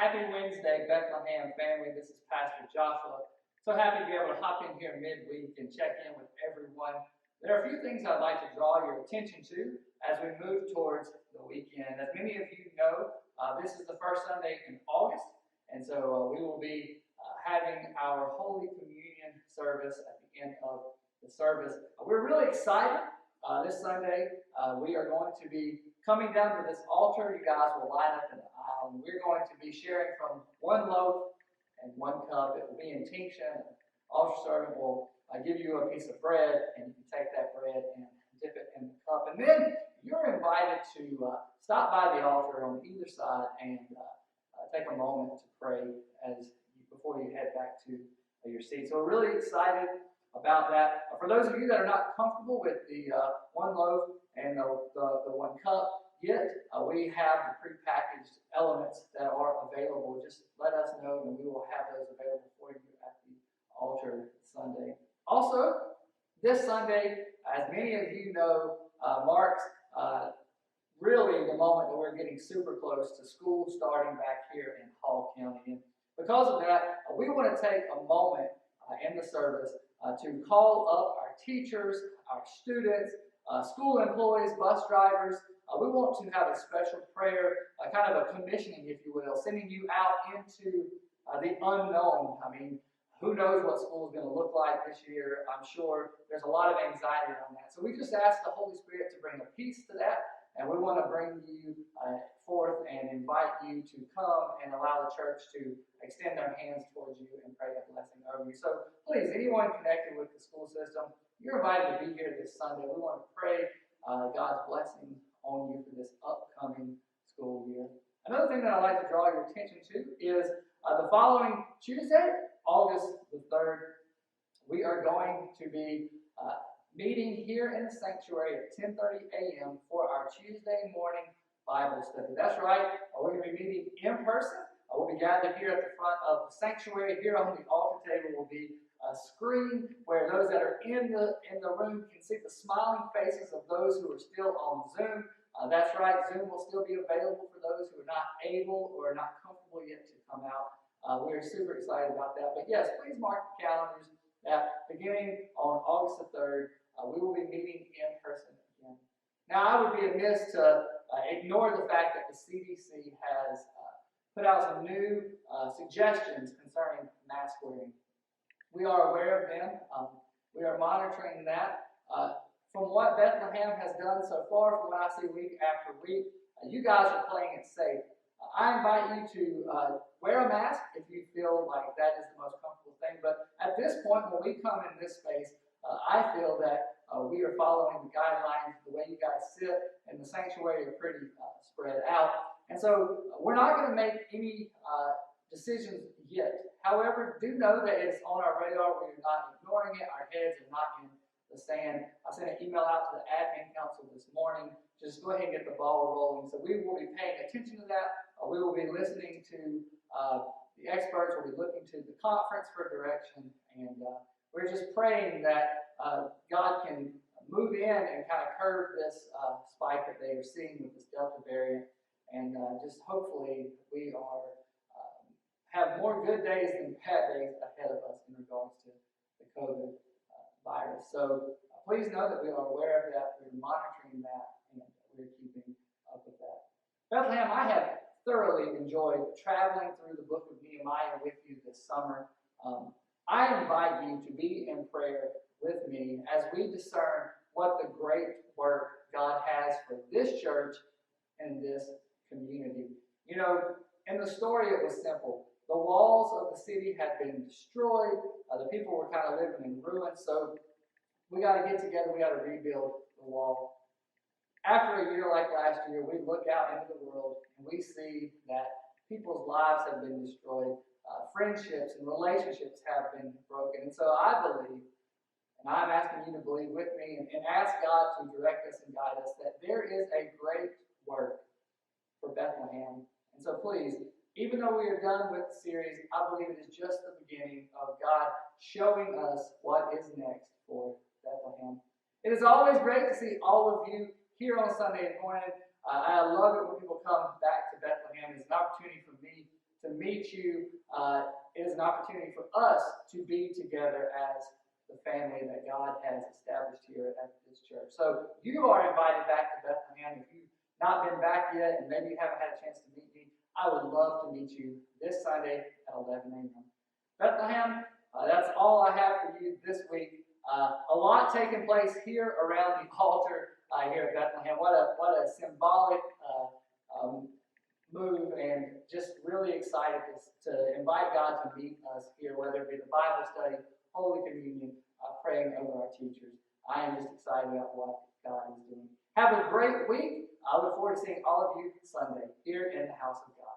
Happy Wednesday, Bethlehem family. This is Pastor Joshua. So happy to be able to hop in here midweek and check in with everyone. There are a few things I'd like to draw your attention to as we move towards the weekend. As many of you know, this is the first Sunday in August, and so we will be having our Holy Communion service at the end of the service. We're really excited. This Sunday, we are going to be coming down to this altar. You guys will line up in the aisle, and we're going to be sharing from one loaf and one cup. It will be intinction. Altar servant will give you a piece of bread, and you can take that bread and dip it in the cup. And then you're invited to stop by the altar on either side and take a moment to pray before you head back to your seat. So we're really excited about that. For those of you that are not comfortable with the one loaf and the one cup yet, we have the prepackaged elements that are available. Just let us know, and we will have those available for you at the altar Sunday. Also, this Sunday, as many of you know, marks really the moment that we're getting super close to school starting back here in Hall County. And because of that, we want to take a moment in the service to call up our teachers, our students, school employees, bus drivers. We want to have a special prayer, kind of a commissioning, if you will, sending you out into the unknown. I mean, who knows what school is going to look like this year? I'm sure there's a lot of anxiety around that. So we just ask the Holy Spirit to bring a peace to that, and we want to bring you forth and invite you to come and allow the church to extend their hands towards you and pray a blessing over you. So please, anyone connected with the school system, you're invited to be here this Sunday. We want to pray God's blessing on you for this upcoming school year. Another thing that I'd like to draw your attention to is the following Tuesday, August the 3rd, we are going to be meeting here in the sanctuary at 10:30 a.m. for our Tuesday morning Bible study. That's right, we're going to be meeting in person. We'll be gathered here at the front of the sanctuary. Here on the altar table will be a screen where those that are in the room can see the smiling faces of those who are still on Zoom. That's right, Zoom will still be available for those who are not able or are not comfortable yet to come out. We're super excited about that. But yes, please mark the calendars that beginning on August the 3rd, we will be meeting in person again. Now, I would be amiss to ignore the fact that the CDC has put out some new suggestions concerning mask wearing. We are aware of them. We are monitoring that. From what Bethlehem has done so far, from what I see week after week, you guys are playing it safe. I invite you to wear a mask if you feel like that is the most comfortable thing. But at this point, when we come in this space, I feel that we are following the guidelines. The way you guys sit in the sanctuary are pretty spread out. And so we're not going to make any decisions yet. However, do know that it's on our radar. We're not ignoring it. Our heads are not in the sand. I sent an email out to the admin council this morning. Just go ahead and get the ball rolling. So we will be paying attention to that. We will be listening to the experts. We'll be looking to the conference for direction. And we're just praying that God can move in and kind of curb this spike that they are seeing with this Delta variant. And just hopefully we have more good days than bad days ahead of us in regards to the COVID virus. So please know that we are aware of that. We're monitoring that, and we're keeping up with that. Bethlehem, I have thoroughly enjoyed traveling through the book of Nehemiah with you this summer. I invite you to be in prayer with me as we discern what the great work God has for this church and this community. You know, in the story it was simple. The walls of the city had been destroyed. The people were kind of living in ruins. So we got to get together. We got to rebuild the wall. After a year like last year, we look out into the world and we see that people's lives have been destroyed. Friendships and relationships have been broken. And so I believe, and I'm asking you to believe with me and ask God to direct us and guide us, that there is a great work for Bethlehem. And so please, even though we are done with the series, I believe it is just the beginning of God showing us what is next for Bethlehem. It is always great to see all of you here on Sunday morning. I love it when people come back to Bethlehem. It's an opportunity for me to meet you. It is an opportunity for us to be together as the family that God has established here at this church. So you are invited back to Bethlehem. If you've not been back yet and maybe you haven't had a chance to meet me, I would love to meet you this Sunday at 11 a.m. Bethlehem, that's all I have for you this week. A lot taking place here around the altar here at Bethlehem. What a symbolic move, and just really excited to invite God to meet us here, whether it be the Bible study, Holy Communion, praying over our teachers. I am just excited about what God is doing. Have a great week. I look forward to seeing all of you Sunday here in the house of God.